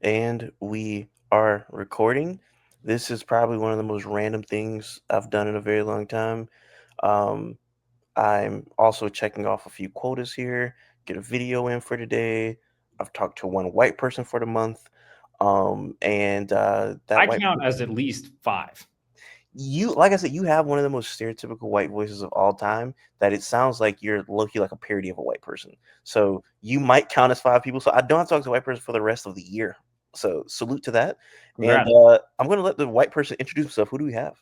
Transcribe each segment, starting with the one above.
And we are recording. This is probably one of the most random things I've done in a very long time. Um, I'm also checking off a few quotas here, get a video in for today. I've talked to one white person for the month. And that I white count as at least 5. you like I said, you have one of the most stereotypical white voices of all time that it sounds like you're low-key like a parody of a white person. So you might count as 5 people. So I don't have to talk to a white person for the rest of the year. So salute to that. And Congrats. I'm gonna let the white person introduce himself. Who do we have?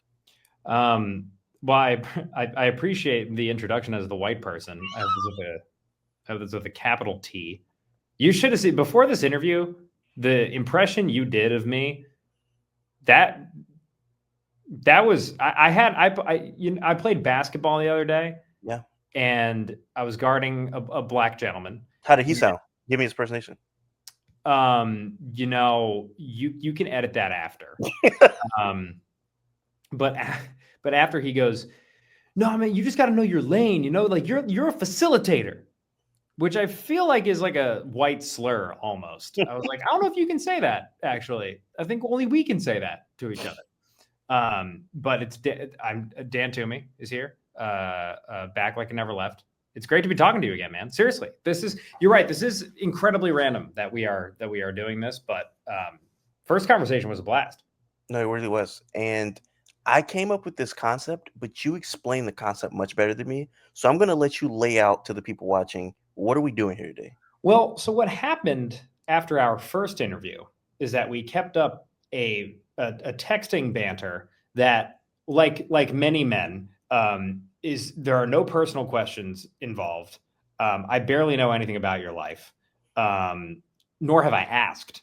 Well, I appreciate the introduction as the white person. I have this with a capital T. You should have seen before this interview the impression you did of me. That was I played basketball the other day. Yeah. And I was guarding a black gentleman. How did he sound? Give me his impersonation. You can edit that after. But after he goes, no, I mean, you just got to know your lane. Like you're a facilitator, which I feel like is like a white slur almost. I was like, I don't know if you can say that. Actually, I think only we can say that to each other. But it's Dan Toomey is here, back like I never left. It's great to be talking to you again, man. Seriously, you're right. This is incredibly random that we are doing this, but first conversation was a blast. No, it really was. And I came up with this concept, but you explained the concept much better than me. So I'm gonna let you lay out to the people watching, what are we doing here today? Well, so what happened after our first interview is that we kept up a texting banter that, like many men, is there are no personal questions involved. I barely know anything about your life, nor have I asked,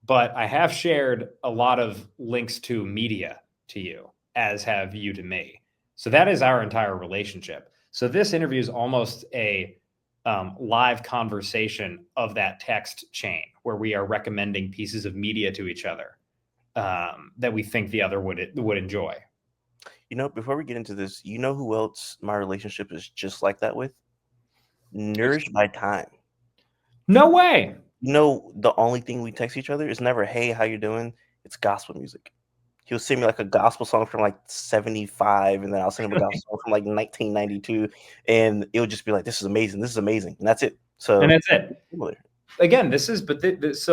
but I have shared a lot of links to media to you, as have you to me. So that is our entire relationship. So this interview is almost a live conversation of that text chain where we are recommending pieces of media to each other that we think the other would enjoy. Before we get into this, you know who else my relationship is just like that with? Nourished by Time. No way. The only thing we text each other is never, hey, how you doing? It's gospel music. He'll send me like a gospel song from like 75, and then I'll send him a gospel song from like 1992, and it'll just be like, this is amazing, and that's it. And that's it. Again, this is this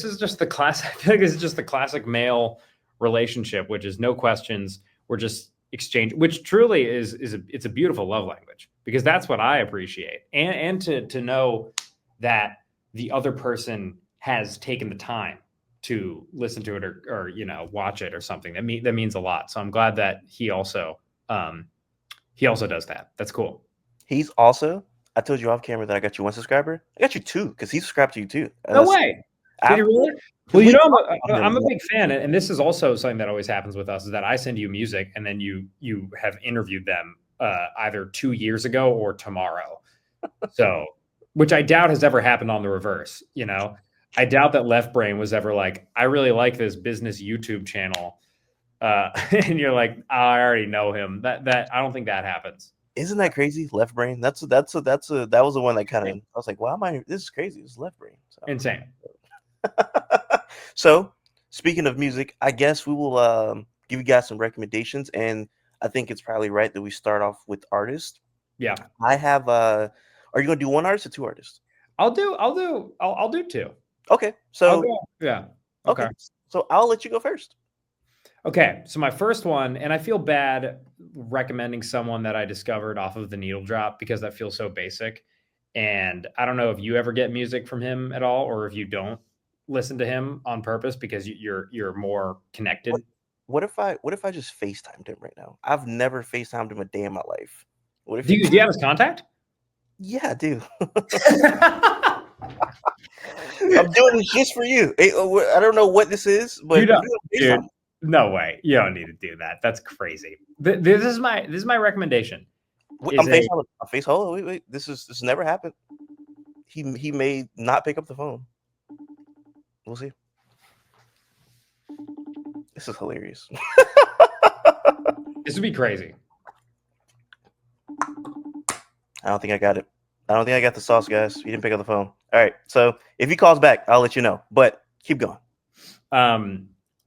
is just the classic. I feel like this is just the classic male relationship, which is no questions. We're just exchange, which truly it's a beautiful love language, because that's what I appreciate, and to know that the other person has taken the time to listen to it or watch it or something. That means a lot. So I'm glad that he also does that. That's cool. He's also, I told you off camera that I got you 1 subscriber. I got you 2 because he subscribed to you too. No way. Did you really? Well, I'm a big fan, and this is also something that always happens with us, is that I send you music, and then you have interviewed them either 2 years ago or tomorrow. So, which I doubt has ever happened on the reverse. I doubt that Left Brain was ever like, I really like this business YouTube channel, and you're like, oh, I already know him. That I don't think that happens. Isn't that crazy? Left Brain. That was the one that kind of, I was like, wow, this is crazy. It's Left Brain. So. Insane. So, speaking of music, I guess we will give you guys some recommendations, and I think it's probably right that we start off with artists. Yeah. I have. Are you gonna do one artist or 2 artists? I'll do 2. Okay. So yeah. Okay. So I'll let you go first. Okay. So my first one, and I feel bad recommending someone that I discovered off of the Needle Drop because that feels so basic. And I don't know if you ever get music from him at all, or if you don't listen to him on purpose because you're more connected. What if I just FaceTimed him right now? I've never FaceTimed him a day in my life. What if do you have his contact? Yeah, I do. I'm doing this just for you. I don't know what this is, but dude, no way. You don't need to do that. That's crazy. This is my recommendation. I'm face. Hold on, wait. This never happened. He may not pick up the phone. We'll see. This is hilarious. This would be crazy. I don't think I got it. I don't think I got the sauce, guys. He didn't pick up the phone. All right. So if he calls back, I'll let you know. But Keep going.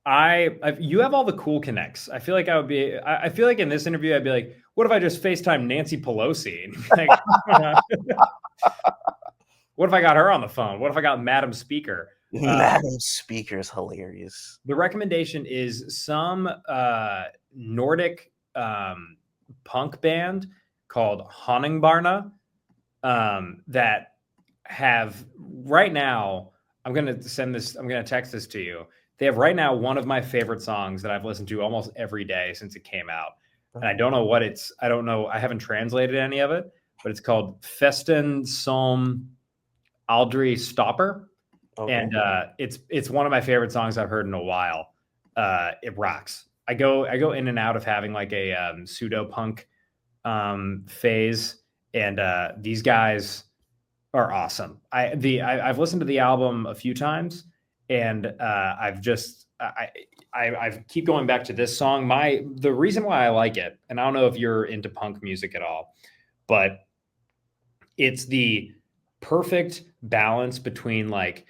You have all the cool connects. I feel like I feel like in this interview I'd be like, what if I just FaceTime Nancy Pelosi? And like, what if I got her on the phone? What if I got Madam Speaker? Madam Speaker is hilarious. The recommendation is some Nordic punk band called Honingbarna that have right now. I'm going to text this to you. They have right now one of my favorite songs that I've listened to almost every day since it came out. And I don't know what I don't know. I haven't translated any of it, but it's called Festen som Aldri Stopper. Okay. And it's one of my favorite songs I've heard in a while. It rocks. I go in and out of having like a pseudo punk phase, and these guys are awesome. I've listened to the album a few times, and I keep going back to this song. The reason why I like it, and I don't know if you're into punk music at all, but it's the perfect balance between like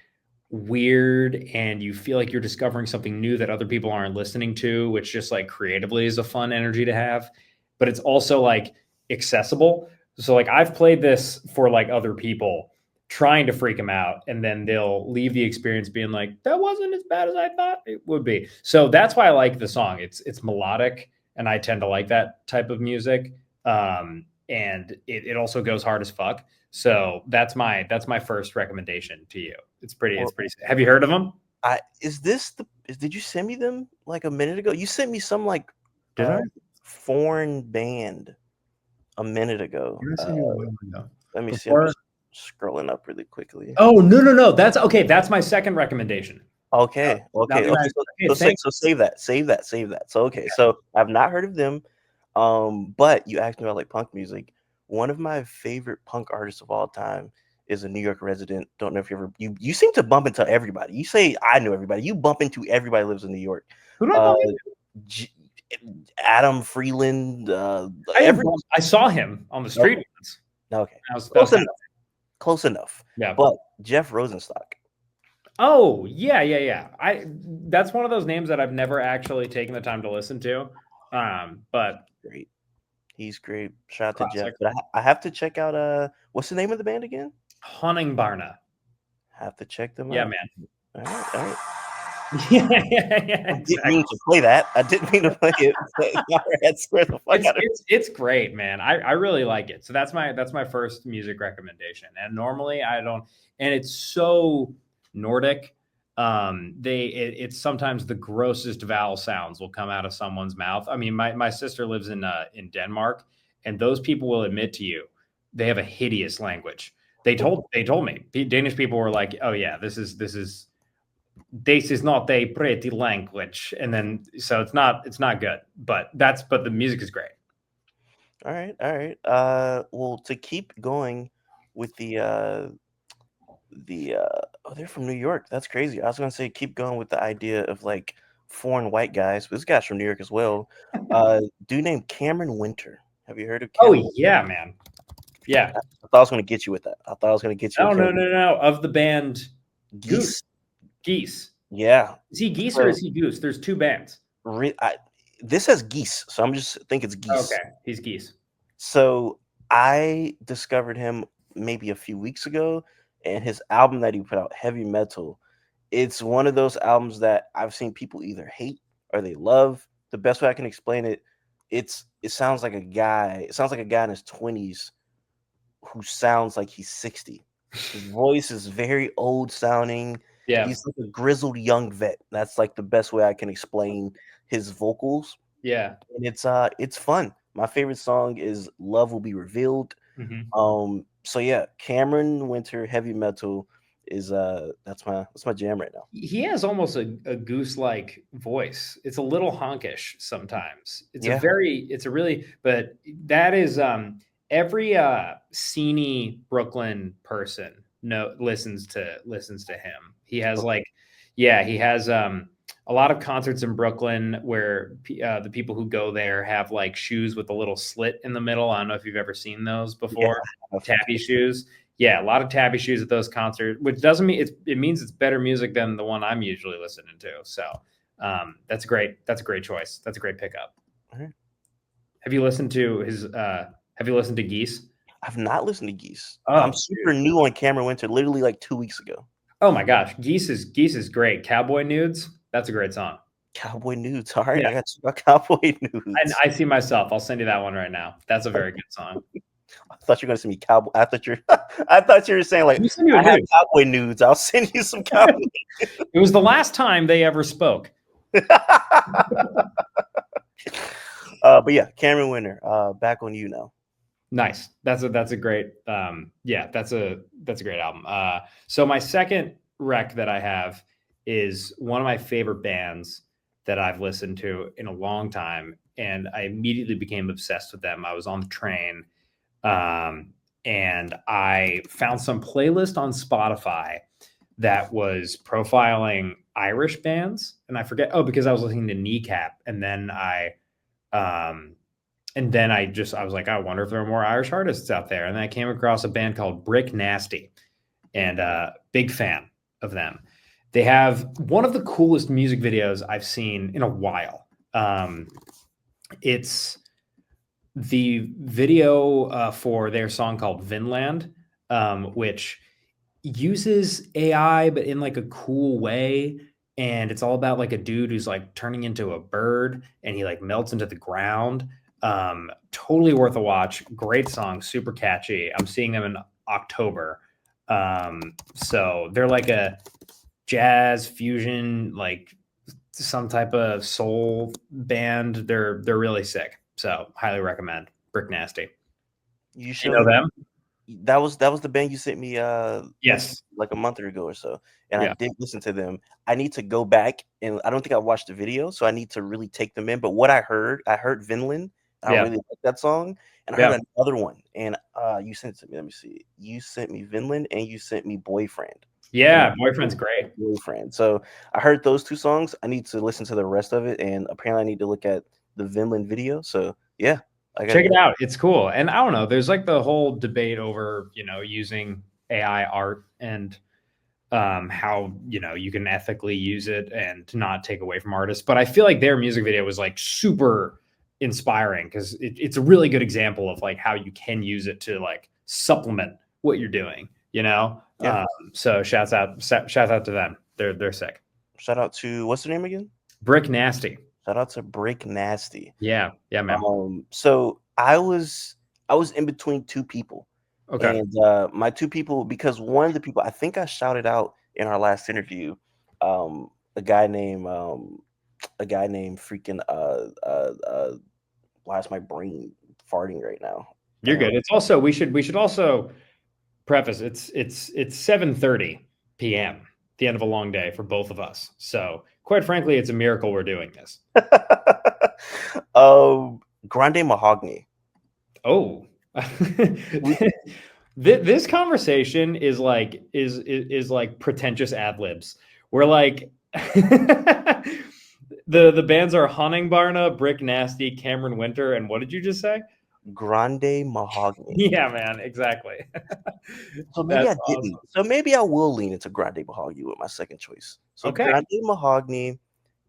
weird and you feel like you're discovering something new that other people aren't listening to, which just like creatively is a fun energy to have, but it's also like accessible. So like I've played this for like other people trying to freak them out, and then they'll leave the experience being like, that wasn't as bad as I thought it would be. So that's why I like the song. It's melodic, and I tend to like that type of music. And it also goes hard as fuck. So that's my first recommendation to you. It's pretty. Have you heard of them? Did you send me them like a minute ago? You sent me some like Did I? foreign band a minute ago. Let me see. I'm just scrolling up really quickly. Oh no. That's okay. That's my second recommendation. Okay. So save that. So okay. So I've not heard of them. But you asked me about like punk music. One of my favorite punk artists of all time is a New York resident. Don't know if you seem to bump into everybody. You say I know everybody. You bump into everybody who lives in New York. Who do I bump into? Adam Freeland. I saw him on the street once. Okay. Close enough. Yeah. But Jeff Rosenstock. Oh, yeah. That's one of those names that I've never actually taken the time to listen to. But great. He's great. Shout out to Jeff. But I have to check out what's the name of the band again? Honingbarna. Have to check them out. Yeah, man. All right. Yeah, I didn't mean to play that. I didn't mean to play it. It's great, man. I really like it. So that's my first music recommendation. And normally I don't, and it's so Nordic. It's sometimes the grossest vowel sounds will come out of someone's mouth. I mean, my sister lives in Denmark, and those people will admit to you they have a hideous language. They told me Danish people were like, oh yeah, this is not a pretty language, and then so it's not good. But the music is great. All right. Well, to keep going with they're from New York. That's crazy. I was gonna say keep going with the idea of like foreign white guys, but this guy's from New York as well. Dude named Cameron Winter. Have you heard of Cameron? Oh yeah, man. Yeah. I thought I was gonna get you with that. No. Of the band Geese. Yeah. Is he Geese or is he Goose? There's two bands. This says Geese, so I'm just think it's Geese. Okay, he's Geese. So I discovered him maybe a few weeks ago, and his album that he put out, Heavy Metal, it's one of those albums that I've seen people either hate or they love. The best way I can explain it, it sounds like a guy. It sounds like a guy in his 20s who sounds like he's 60. His voice is very old sounding. Yeah, he's like a grizzled young vet. That's like the best way I can explain his vocals. Yeah, and it's fun. My favorite song is "Love Will Be Revealed." Mm-hmm. So yeah, Cameron Winter, Heavy Metal is that's my jam right now. He has almost a Goose-like voice. It's a little honkish sometimes. But that is every sceney Brooklyn person listens to him. He has he has a lot of concerts in Brooklyn where the people who go there have like shoes with a little slit in the middle. I don't know if you've ever seen those before. Yeah. Taffy shoes. Yeah, a lot of tappy shoes at those concerts, which doesn't mean it means it's better music than the one I'm usually listening to. So that's great. That's a great choice. That's a great pickup. Mhm. Have you listened to his? Have you listened to Geese? I've not listened to Geese. I'm Oh, super dude. new on Cameron Winter, literally like 2 weeks ago. Oh my gosh, Geese is great. Cowboy Nudes. That's a great song. Cowboy Nudes. All right, Yeah, I got you about Cowboy and Nudes. I see myself. I'll send you that one right now. That's a very good song. I thought you were gonna send me cowboy. I thought you're. I thought you were saying like You send you a I have nude. cowboy nudes. I'll send you some cowboy. It was the last time they ever spoke. But yeah, Cameron Winter. Back on you now. Nice. That's a great yeah, that's a great album. So my second rec that I have is one of my favorite bands that I've listened to in a long time, and I immediately became obsessed with them. I was on the train, um, and I found some playlist on Spotify that was profiling Irish bands, and I forget, oh, because I was listening to Kneecap, um and then I was like, I wonder if there are more Irish artists out there. And then I came across a band called Brick Nasty, and big fan of them. They have one of the coolest music videos I've seen in a while. It's the video for their song called Vinland, which uses AI, but in like a cool way. And it's all about like a dude who's like turning into a bird and he like melts into the ground. Totally worth a watch. Great song, super catchy. I'm seeing them in October. So they're like a jazz fusion, like some type of soul band. They're really sick. So highly recommend Brick Nasty. You You know showed them? that was the band you sent me Yes. like a month ago or so, and I Yeah. did listen to them. I need to go back, and I don't think I watched the video, so I need to really take them in. But what I heard Vinland, and I Yeah. really like that song, and I Yeah. heard another one, and you sent it to me. Let me see. You sent me Vinland, and you sent me Boyfriend. And Yeah. I Boyfriend's really great. like Boyfriend. So I heard those two songs. I need to listen to the rest of it, and apparently I need to look at the Vinland video. So yeah, I gotta Check it go. out. It's cool. And I don't know, there's like the whole debate over, using AI art and how, you can ethically use it and to not take away from artists. But I feel like their music video was like super inspiring because it's a really good example of like how you can use it to like supplement what you're doing, you know? Yeah. So shouts out to them. They're sick. Shout out to what's the name again? Brick Nasty. Shout out to Break Nasty. Yeah. Yeah, man. So I was in between two people, Okay. and my two people because one of the people I think I shouted out in our last interview, um, a guy named freaking why is my brain farting right now? You're good. It's also we should also preface it's 7:30 p.m. the end of a long day for both of us. So quite frankly, it's a miracle we're doing this. Grande Mahogany. Oh. We This conversation is like pretentious ad libs. We're like the bands are Hunting Barna, Brick Nasty, Cameron Winter, and what did you just say? Grande Mahogany. Yeah, man, exactly. So maybe That's I didn't. awesome. So maybe I will lean into Grande Mahogany with my second choice. So Okay. Grande Mahogany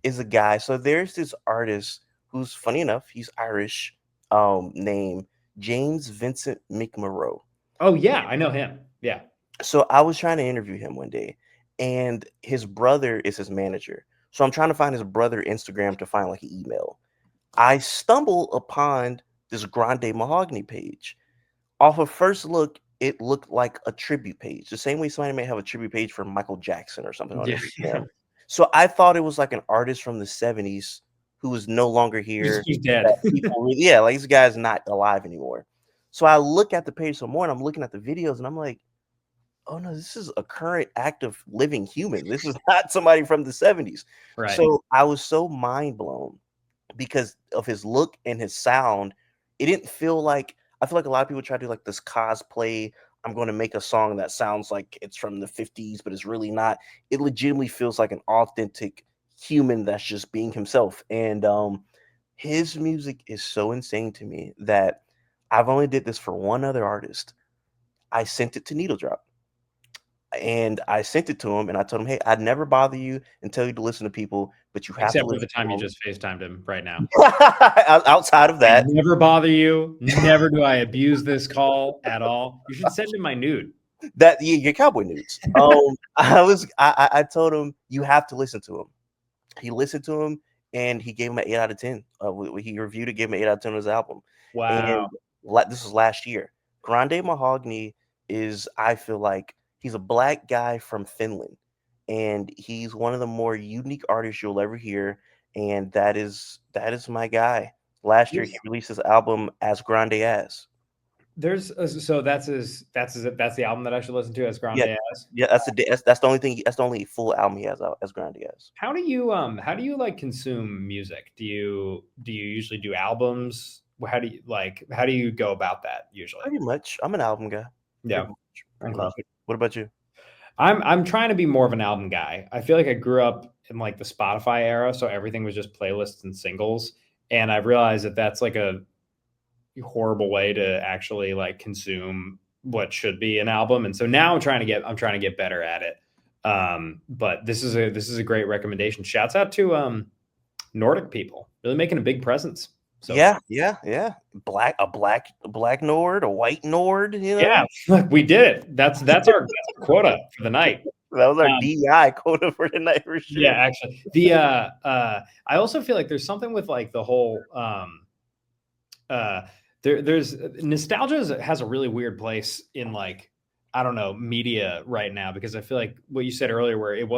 is a guy. So there's this artist who's funny enough, he's Irish, named James Vincent McMurrow. Oh yeah, I know him. Yeah. So I was trying to interview him one day, and his brother is his manager. So I'm trying to find his brother Instagram to find like an email. I stumble upon this Grande Mahogany page. Off of first look, it looked like a tribute page, the same way somebody may have a tribute page for Michael Jackson or something on Yeah. Instagram. So I thought it was like an artist from the '70s who is no longer here. He's That dead. people, yeah, like this guy's not alive anymore. So I look at the page some more, and I'm looking at the videos, and I'm like, oh no, this is a current active living human. This is not somebody from the '70s. Right. So I was so mind blown because of his look and his sound. It didn't feel like I feel like a lot of people try to do like this cosplay. I'm going to make a song that sounds like it's from the '50s, but it's really not. It legitimately feels like an authentic human that's just being himself. And his music is so insane to me that I've only did this for one other artist. I sent it to Needle Drop. And I sent it to him, and I told him, "Hey, I'd never bother you and tell you to listen to people, but you have to Except for the listen time you to just FaceTimed him right now. them." Outside of I that, never bother you. Never do I abuse this call at all. You should send him my nude. that your cowboy nudes. I told him you have to listen to him. He listened to him, and he gave him an 8 out of 10. He reviewed it, gave him an 8 out of 10 on his album. Wow. And this was last year. Grande Mahogany is, I feel like, he's a black guy from Finland, and he's one of the more unique artists you'll ever hear. And that is my guy. Last year, he released his album as Grande as. There's so that's the album that I should listen to as Grande Yeah, as. yeah. That's the only thing. That's the only full album he has out as Grande as. How do you like consume music? Do you usually do albums? How do you go about that usually? Pretty much, I'm an album guy. Yeah. Pretty much, pretty Okay. much. What about you? I'm trying to be more of an album guy. I feel like I grew up in like the Spotify era, so everything was just playlists and singles, and I've realized that that's like a horrible way to actually like consume what should be an album. And so now I'm trying to get better at it. But this is a great recommendation. Shouts out to Nordic people really making a big presence so far. Yeah, yeah, yeah. A black Nord, a white Nord. Yeah, we did it. That's our quota for the night. That was our Um, DEI quota for the night for yeah, sure. actually, I also feel like there's something with like the whole uh there's nostalgia has a really weird place in like I don't know media right now because I feel like what you said earlier where it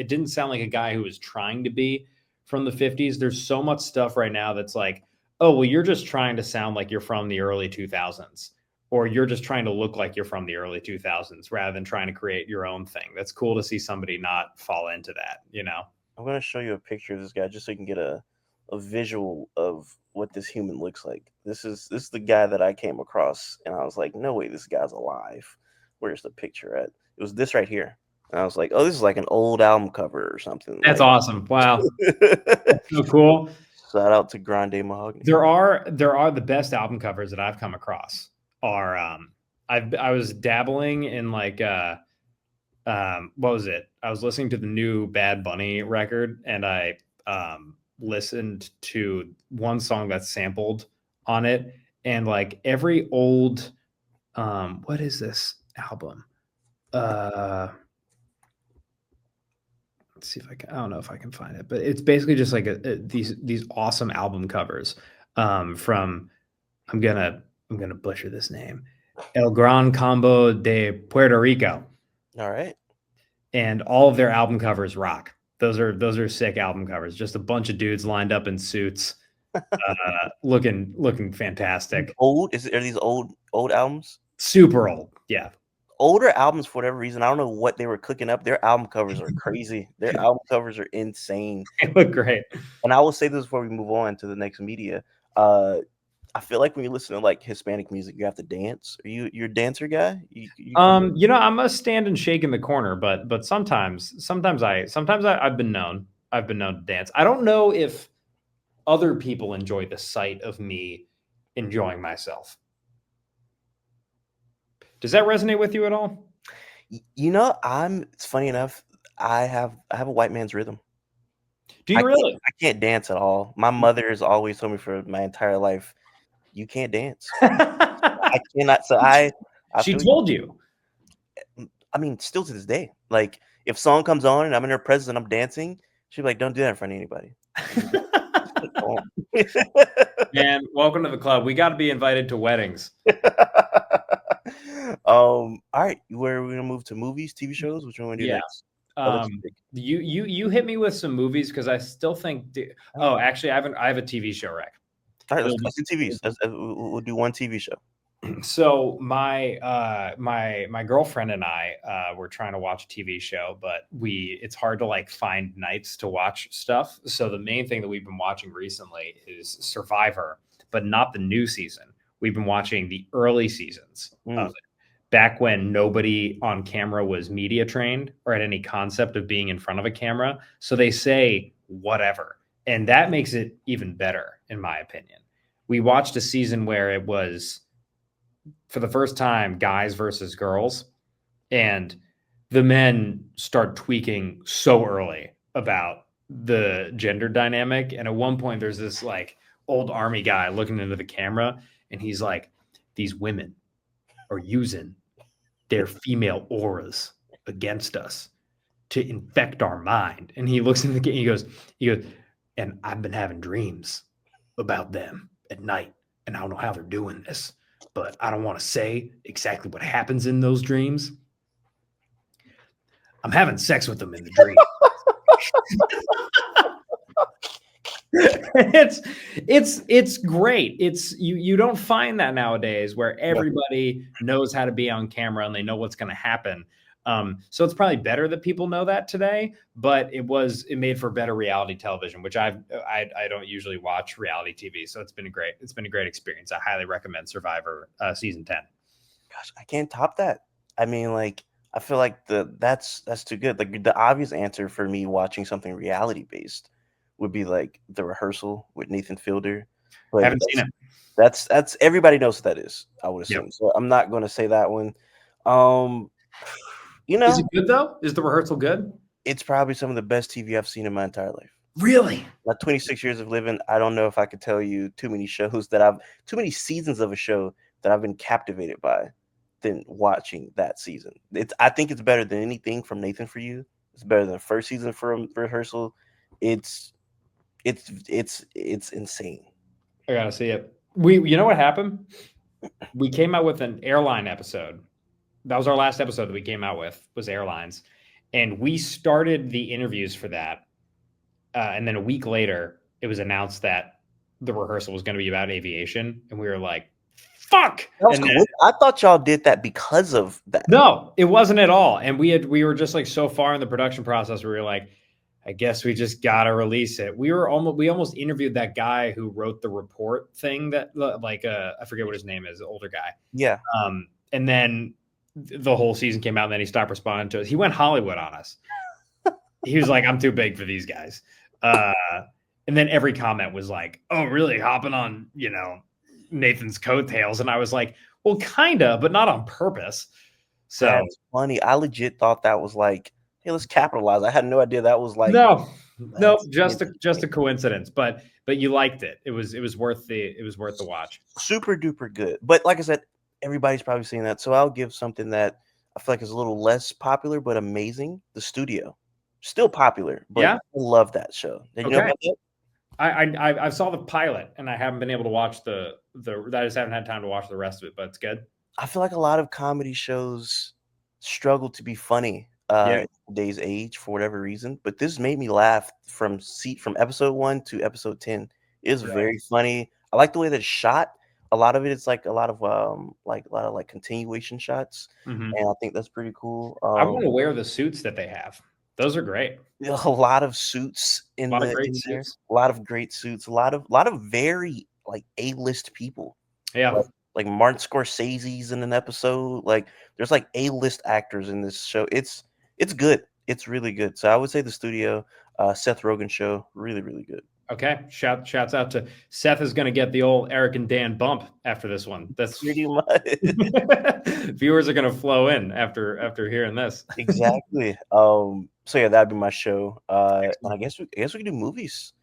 didn't sound like a guy who was trying to be from the 50s. There's so much stuff right now that's like, oh well, you're just trying to sound like you're from the early 2000s or you're just trying to look like you're from the early 2000s rather than trying to create your own thing. That's cool to see somebody not fall into that. I'm gonna show you a picture of this guy just so you can get a visual of what this human looks like. This is the guy that I came across, and I was like, no way, this guy's alive. Where's the picture at? It was this right here. And I was like, oh, this is like an old album cover or something. That's Like, awesome. Wow. That's so cool. shout out to Grande Mahogany. There are the best album covers that I've come across are I was dabbling in like what was it? I was listening to the new Bad Bunny record and I listened to one song that's sampled on it and like every old what is this album? Let's see if I don't know if I can find it, but it's basically just like these awesome album covers from I'm gonna butcher this name, El Gran Combo de Puerto Rico, All right. and all of their album covers rock. Those are sick album covers. Just a bunch of dudes lined up in suits, looking fantastic. Are these old albums? Super old, yeah. Older albums, for whatever reason, I don't know what they were cooking up. Their album covers are crazy. Their album covers are insane. They look great. And I will say this before we move on to the next media. Uh, I feel like when you listen to like Hispanic music, you have to dance. You're a dancer guy? I'm a stand and shake in the corner, but sometimes I've been known to dance. I don't know if other people enjoy the sight of me enjoying myself. Does that resonate with you at all? It's funny enough. I have a white man's rhythm. Do I you can't really? I can't dance at all. My mother has always told me for my entire life, you can't dance. I cannot. So I She feel told you. I mean, still to this day, like if song comes on and I'm in her presence and I'm dancing, she'll be like, "Don't do that in front of anybody." Go on. Man, welcome to the club. We got to be invited to weddings. All right, where are we gonna move to movies, TV shows? Which one we do Yeah. next? I'll let you pick. You hit me with some movies because I still think. Oh, actually, I have a TV show rec. All right, let's do TVs. We'll do one TV show. So my girlfriend and I were trying to watch a TV show, but it's hard to like find nights to watch stuff. So the main thing that we've been watching recently is Survivor, but not the new season. We've been watching the early seasons of it, back when nobody on camera was media trained or had any concept of being in front of a camera. So they say whatever, and that makes it even better, in my opinion. We watched a season where it was for the first time, guys versus girls, and the men start tweaking so early about the gender dynamic. And at one point, there's this like old army guy looking into the camera, and he's like, "These women are using their female auras against us to infect our mind." And he looks in the game. He goes, "And I've been having dreams about them at night, and I don't know how they're doing this, but I don't want to say exactly what happens in those dreams. I'm having sex with them in the dream." It's great. It's you don't find that nowadays where Yeah. everybody knows how to be on camera and they know what's going to happen. So it's probably better that people know that today, but it made for better reality television, which I don't usually watch reality TV, so it's been a great experience. I highly recommend Survivor season 10. Gosh, I can't top that. I mean, like, I feel like that's too good. Like the obvious answer for me watching something reality based would be like The Rehearsal with Nathan Fielder, but Haven't seen it. that's everybody knows what that is, I would Yep. assume. So I'm not going to say that one. Um, you Is it know, good though? Is the rehearsal good? it's probably some of the best TV I've seen in my entire life. Really? My 26 years of living, I don't know if I could tell you too many seasons of a show that I've been captivated by than watching that season. I think it's better than anything from Nathan For You. It's better than the first season from Rehearsal. It's it's insane. I gotta see it. You know what happened? We came out with an airline episode. That was our last episode that we came out with was airlines, and we started the interviews for that. And then a week later, it was announced that the rehearsal was going to be about aviation, and we were like, "Fuck!" That was And then cool. I thought y'all did that because of that. no, it wasn't at all. And we were just like so far in the production process, we were like, I guess we just gotta release it. We almost interviewed that guy who wrote the report thing that like I forget what his name is, the older guy. Yeah. And then the whole season came out, and then he stopped responding to us. He went Hollywood on us. He was like, "I'm too big for these guys." Uh, and then every comment was like, "Oh, really? Hopping on, Nathan's coattails?" And I was like, "Well, kinda, but not on purpose." So That's funny. I legit thought that was like, hey, let's capitalize. I had no idea that was like no, nope, that's just a interesting. coincidence. But you liked it. It was worth the watch. Super duper good. But like I said, everybody's probably seen that. So I'll give something that I feel like is a little less popular but amazing. The Studio. Still popular, but Yeah. I love that show. Did you know Okay. about that? I saw the pilot, and I haven't been able to watch I just haven't had time to watch the rest of it. But it's good. I feel like a lot of comedy shows struggle to be funny Yeah. in today's age for whatever reason. But this made me laugh from episode 1 to episode 10. It is Really. very funny. I like the way that it's shot. A lot of it is like a lot of like continuation shots, Hmm. and I think that's pretty cool. I want to wear the suits that they have. Those are great. A lot of suits A lot of great in there. suits. A lot of great suits. A lot of very like A-list people. Yeah. Like Martin Scorsese's in an episode. Like there's like A-list actors in this show. It's good. It's really good. So I would say the Studio, Seth Rogen show, really really good. Okay. Shouts out to Seth is going to get the old Eric and Dan bump after this one. That's Pretty much. viewers are going to flow in after hearing this. Exactly. So yeah, that'd be my show. And I guess we can do movies.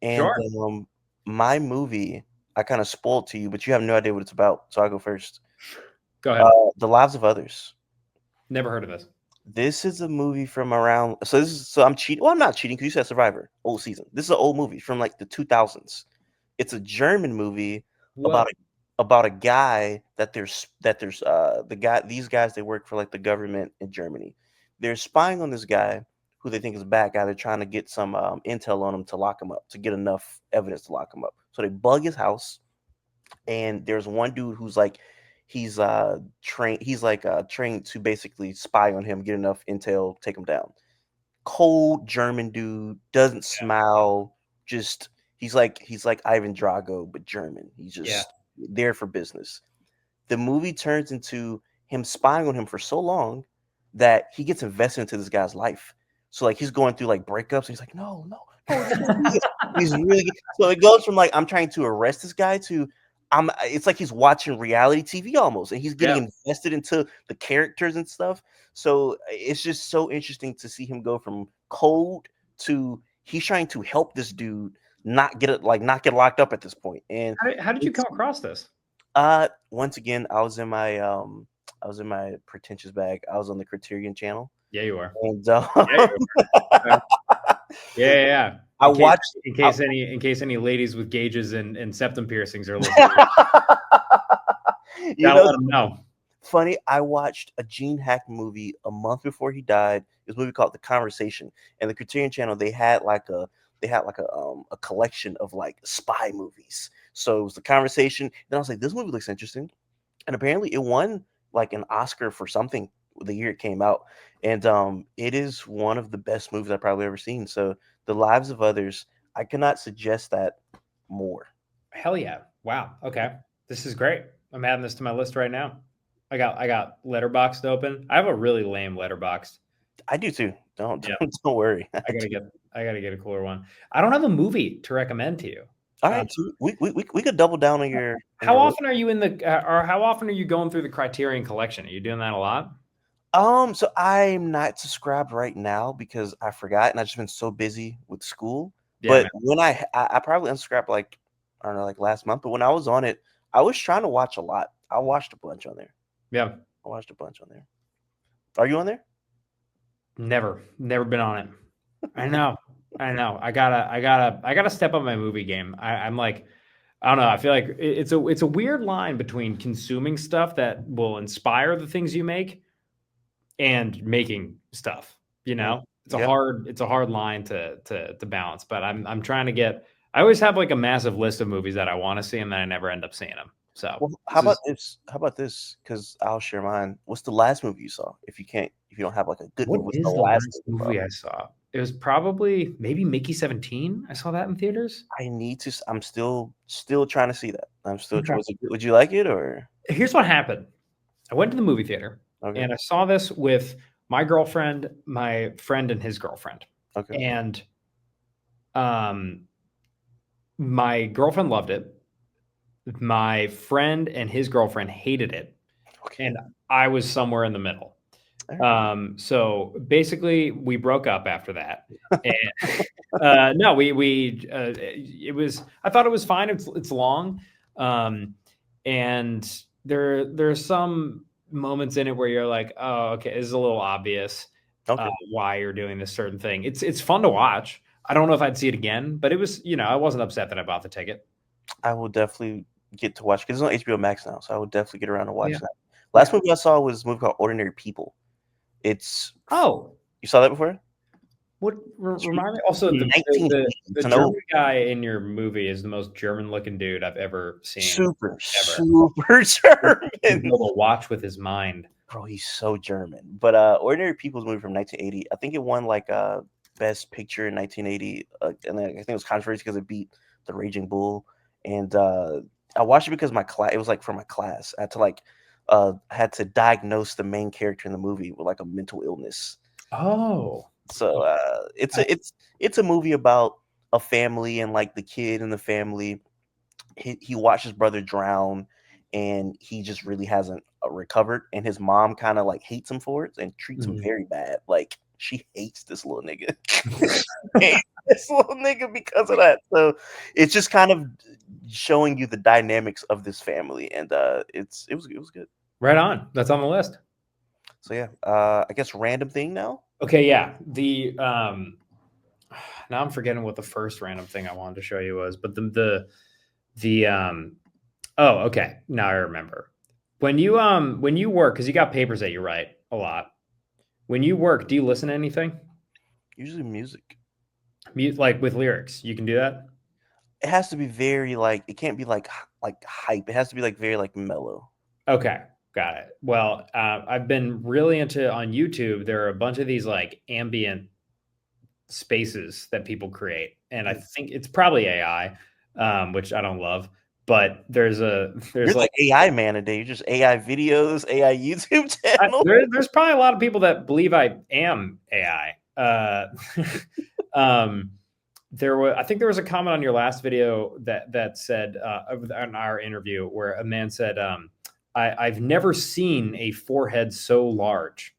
And Sure. my movie, I kind of spoiled to you, but you have no idea what it's about. So I'll go first. Go ahead. The Lives of Others. Never heard of this. This is a movie from around. So I'm cheating. Well, I'm not cheating because you said Survivor, old season. This is an old movie from like the 2000s. It's a German movie What? about a guy that there's the guy these guys they work for like the government in Germany. They're spying on this guy who they think is a bad guy. They're trying to get some intel on him to lock him up, to get enough evidence to lock him up. So they bug his house, and there's one dude who's like trained to basically spy on him, get enough intel, take him down. Cold German dude, doesn't smile, just he's like Ivan Drago but German. He's Yeah. just there for business. The movie turns into him spying on him for so long that he gets invested into this guy's life. So like he's going through like breakups. And he's like, no, no, no, we can't do this. He's really so it goes from like I'm trying to arrest this guy to It's like he's watching reality TV almost, and he's Yeah. getting invested into the characters and stuff. So it's just so interesting to see him go from cold to he's trying to help this dude not get locked up at this point. And How did you it's come across this? once again, I was in my pretentious bag. I was on the Criterion channel, Yeah, you are. and Yeah, you are. Okay. Yeah, yeah, yeah. I watched. In case any ladies with gauges and septum piercings are listening, You gotta know, let them know. funny, I watched a Gene Hackman movie a month before he died. It was a movie called The Conversation, and the Criterion Channel, they had like a collection of like spy movies. So it was The Conversation. Then I was like, this movie looks interesting, and apparently it won like an Oscar for something the year it came out, and it is one of the best movies I've probably ever seen. So The Lives of Others, I cannot suggest that more. Hell yeah! Wow. Okay, this is great. I'm adding this to my list right now. I got Letterboxd open. I have a really lame Letterboxd. I do too. Yeah, Don't worry. I gotta get a cooler one. I don't have a movie to recommend to you. All Uh, right, so we could double down on how your list. often are you in the or how often are you going through the Criterion collection? Are you doing that a lot? So I'm not subscribed right now because I forgot and I've just been so busy with school. Yeah, But man. when I probably unsubscribed like I don't know, like last month. But when I was on it, I was trying to watch a lot. I watched a bunch on there. Yeah. I watched a bunch on there. Are you on there? Never been on it. I know. I gotta step up my movie game. I'm like, I don't know. I feel like it's a weird line between consuming stuff that will inspire the things you make and making stuff. You Mm, know, yep. it's a hard line to balance. But I'm trying to get. I always have like a massive list of movies that I want to see, and then I never end up seeing them. So Well, how this about is this? How about this? Because I'll share mine. What's the last movie you saw? If you don't have like a good what movie, what's the is the last last movie you saw? movie I saw? It was probably maybe Mickey 17. I saw that in theaters. I need to. I'm still trying to see that. I'm still. Okay. Would you like it or Here's what happened. I went to the movie theater okay? and I saw this with my girlfriend, my friend, and his girlfriend. Okay. And um, my girlfriend loved it. My friend and his girlfriend hated it. Okay. And I was somewhere in the middle. All right. So basically, we broke up after that. And no, it was. I thought it was fine. It's long, um, and there's some moments in it where you're like, oh, okay, this is a little obvious Okay. why you're doing this certain thing. It's fun to watch. I don't know if I'd see it again, but it was, I wasn't upset that I bought the ticket. I will definitely get to watch because it's on HBO Max now, so I will definitely get around to Yeah, watching that. Last yeah. movie I saw was a movie called Ordinary People. It's Oh, you saw that before? what It's remind me? Also, from 1980. the It's an old German guy in your movie is the most German looking dude I've ever seen ever. super He's German. able to watch with his mind. Bro, he's so German. But Ordinary People's movie from 1980. I think it won like Best Picture in 1980, and then I think it was controversial because it beat The Raging Bull. And I watched it because my class. It was like for my class. I had to diagnose the main character in the movie with like a mental illness. Oh, So I, it's a movie about a family and like the kid in the family. He watched his brother drown, and he just really hasn't recovered. And his mom kind of like hates him for it and treats him mhm. very bad. Like she hates this little nigga. Hates this little nigga because of that. So it's just kind of showing you the dynamics of this family, and it was good. Right on. That's on the list. So yeah, I guess random thing now. Okay, yeah. The now I'm forgetting what the first random thing I wanted to show you was, but the oh, okay. Now I remember. When you work, because you got papers that you write a lot. When you work, do you listen to anything? Usually music. Like with lyrics, you can do that? It has to be very like it can't be like hype. It has to be like very like mellow. Okay, got it. Well, I've been really into on YouTube. There are a bunch of these like ambient spaces that people create, and I Mm. think it's probably AI, which I don't love. But You're there's the like AI man today. You're just AI videos, AI YouTube channel. there's probably a lot of people that believe I am AI. Um, I think there was a comment on your last video that said on our interview where a man said, I've never seen a forehead so large.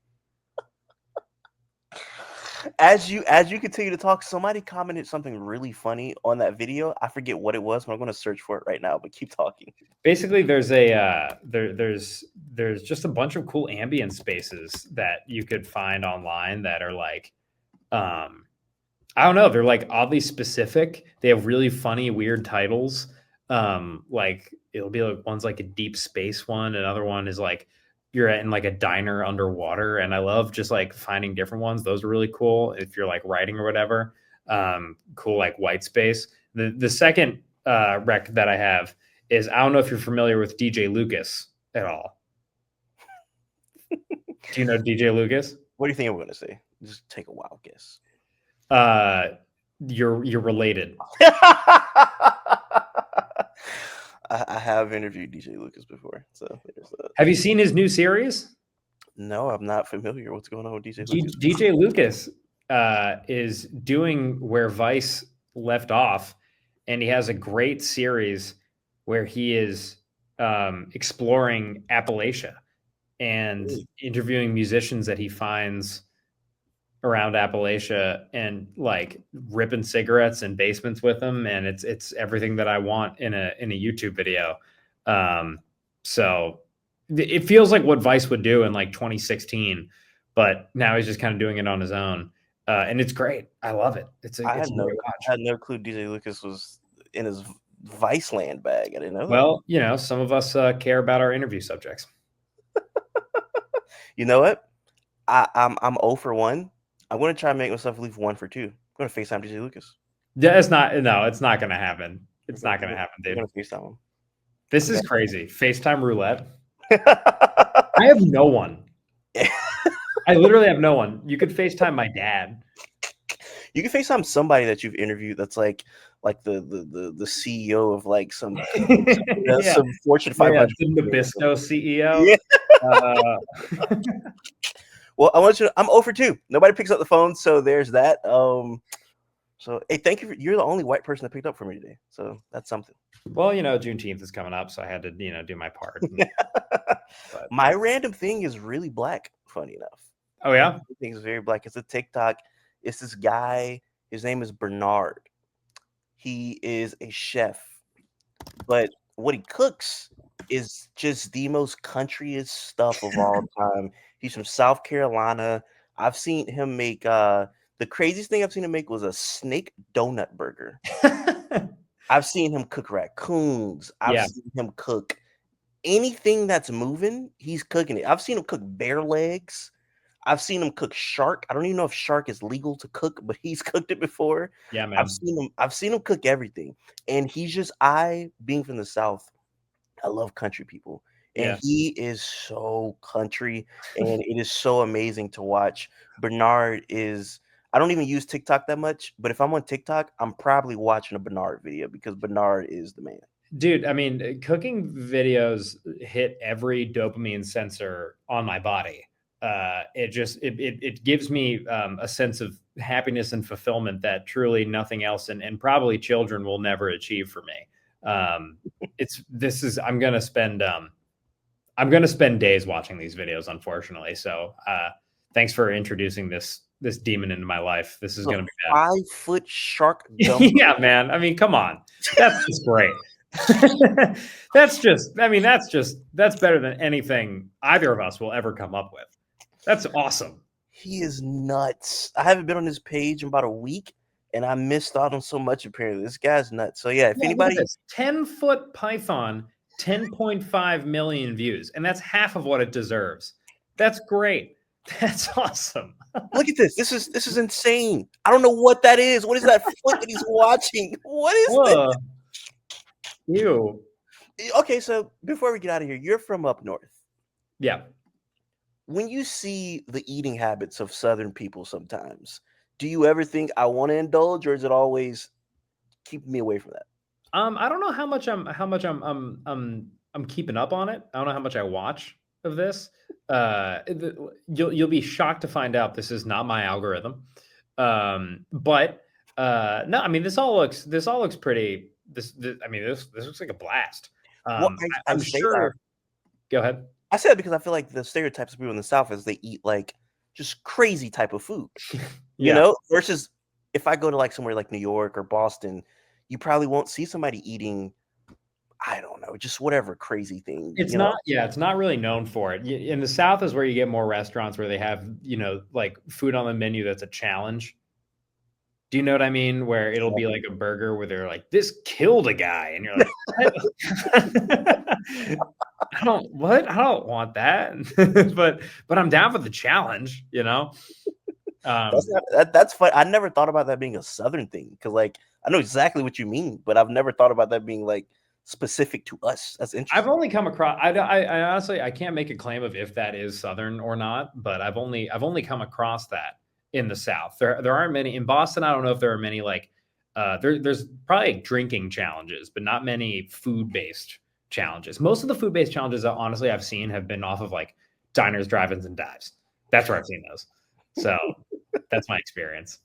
As you continue to talk, somebody commented something really funny on that video. I forget what it was, but I'm going to search for it right now. But keep talking. Basically, there's there's just a bunch of cool ambient spaces that you could find online that are like, I don't know, they're like oddly specific. They have really funny, weird titles. Like it'll be like one's like a deep space one, another one is like you're in like a diner underwater, and I love just like finding different ones. Those are really cool if you're like writing or whatever. Cool, like white space. The second rec that I have is, I don't know if you're familiar with DJ Lucas at all. Do you know DJ Lucas? What do you think I'm going to say? Just take a wild guess. You're related. I have interviewed DJ Lucas before, so there's that. Have you seen his new series? No, I'm not familiar. What's going on with DJ Lucas? DJ Lucas is doing where Vice left off, and he has a great series where he is exploring Appalachia and interviewing musicians that he finds around Appalachia and like ripping cigarettes in basements with them, and it's everything that I want in a YouTube video. So it feels like what Vice would do in like 2016, but now he's just kind of doing it on his own, and it's great. I love it. I had no clue DJ Lucas was in his Vice land bag. I didn't know that. Well, you know, some of us care about our interview subjects. You know what? I'm 0 for 1. I'm going to try and make myself leave 1 for 2. I'm going to FaceTime DJ Lucas. Yeah, it's not going to happen. It's not going to happen, dude. I'm going to FaceTime him. This is crazy. FaceTime roulette. I have no one. I literally have no one. You could FaceTime my dad. You can FaceTime somebody that you've interviewed that's like the CEO of like some some Fortune 500. The Nabisco CEO. Yeah. Well, I'm 0 for 2. Nobody picks up the phone, so there's that. So hey, thank you. You're the only white person that picked up for me today, so that's something. Well, you know, Juneteenth is coming up, so I had to, do my part. My random thing is really black. Funny enough. Oh yeah, I think it's very black. It's a TikTok. It's this guy. His name is Bernard. He is a chef, but what he cooks is just the most countryest stuff of all time. He's from South Carolina. I've seen him make the craziest thing I've seen him make was a snake donut burger. I've seen him cook raccoons. I've seen him cook anything that's moving. He's cooking it. I've seen him cook bear legs. I've seen him cook shark. I don't even know if shark is legal to cook, but he's cooked it before. Yeah, man. I've seen him cook everything. And he's just, being from the South, I love country people. And he is so country, and it is so amazing to watch. Bernard is, I don't even use TikTok that much, but if I'm on TikTok, I'm probably watching a Bernard video because Bernard is the man. Dude, I mean, cooking videos hit every dopamine sensor on my body. It gives me a sense of happiness and fulfillment that truly nothing else and probably children will never achieve for me. I'm going to spend days watching these videos, unfortunately. So thanks for introducing this demon into my life. This is going to be bad. 5-foot shark jump. Yeah, man. I mean, come on. That's just great. That's better than anything either of us will ever come up with. That's awesome. He is nuts. I haven't been on his page in about a week, and I missed out on so much. Apparently, this guy's nuts. So yeah, if anybody, 10-foot python, 10.5 million views, and that's half of what it deserves. That's great. That's awesome. Look at this. This is insane. I don't know what that is. What is that foot that he's watching? What is this? Ew. Okay, so before we get out of here, you're from up north. Yeah. When you see the eating habits of Southern people sometimes, do you ever think I want to indulge, or is it always keep me away from that? I don't know how much I'm keeping up on it. I don't know how much I watch of this. You'll be shocked to find out this is not my algorithm. But No, I mean this all looks pretty. I mean this looks like a blast. Well, I I'm say that sure. Go ahead. I say that because I feel like the stereotypes of people in the South is they eat like just crazy type of food, Yeah, versus if I go to like somewhere like New York or Boston, you probably won't see somebody eating, I don't know, just whatever crazy thing, it's not. Yeah, it's not really known for it. In the South is where you get more restaurants where they have like food on the menu that's a challenge. Do you know what I mean? Where it'll be like a burger where they're like, "This killed a guy," and you're like, "What?" I don't want that, but I'm down for the challenge. That's Um, not that's fun. I never thought about that being a Southern thing because, like, I know exactly what you mean, but I've never thought about that being like specific to us. That's I've interesting. only come across. I honestly I can't make a claim of if that is Southern or not, but I've only come across that in the South. There aren't many in Boston. I don't know if there are many like there's probably drinking challenges, but not many food based challenges. Most of the food based challenges that honestly I've seen have been off of like diners, drive-ins, and dives. That's where I've seen those. So that's my experience.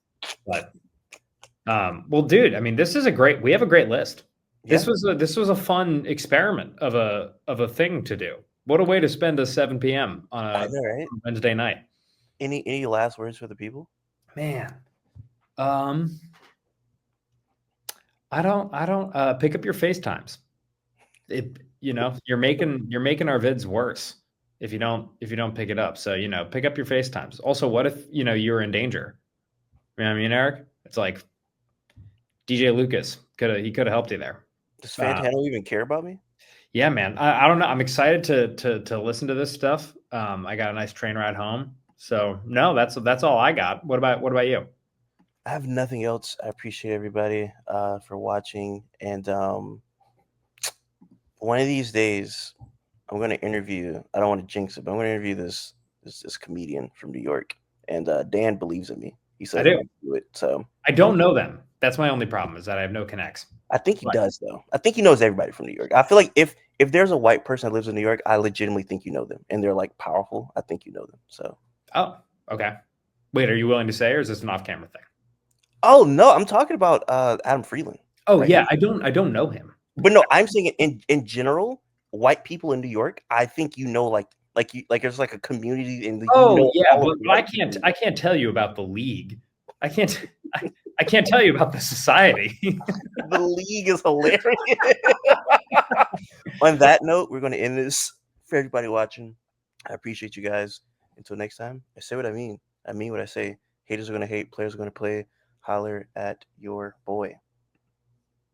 But well, dude, I mean, we have a great list. Yeah, This was a fun experiment of a thing to do. What a way to spend a 7 p.m. on I a know, right? Wednesday night. Any last words for the people? Man, um, I don't pick up your FaceTimes. You're making our vids worse if you don't pick it up. So, pick up your FaceTimes. Also, what if, you're in danger? You know what I mean, Eric? It's like DJ Lucas he could have helped you there. Does Uh, Fantano even care about me? Yeah, man. I don't know. I'm excited to listen to this stuff. I got a nice train ride home. So no, that's all I got. What about you? I have nothing else. I appreciate everybody for watching, and one of these days, I'm gonna interview. I don't want to jinx it, but I'm gonna interview this comedian from New York, and Dan believes in me. He I says I do. can do it. So I don't know them. That's my only problem is that I have no connects. I think he But does, though. I think he knows everybody from New York. I feel like if there's a white person that lives in New York, I legitimately think you know them, and they're like powerful. I think you know them. So, oh, okay. Wait, are you willing to say, or is this an off-camera thing? oh no, I'm talking about Adam Freeland, Oh right? yeah, I don't know him. But no, I'm saying it in general, white people in New York. I think there's like a community in the Oh yeah, all of but I white can't people. I can't tell you about the league. I can't I can't tell you about the society. The league is hilarious. On that note, we're going to end this for everybody watching. I appreciate you guys. Until next time, I say what I mean. I mean what I say. Haters are going to hate. Players are going to play. Holler at your boy.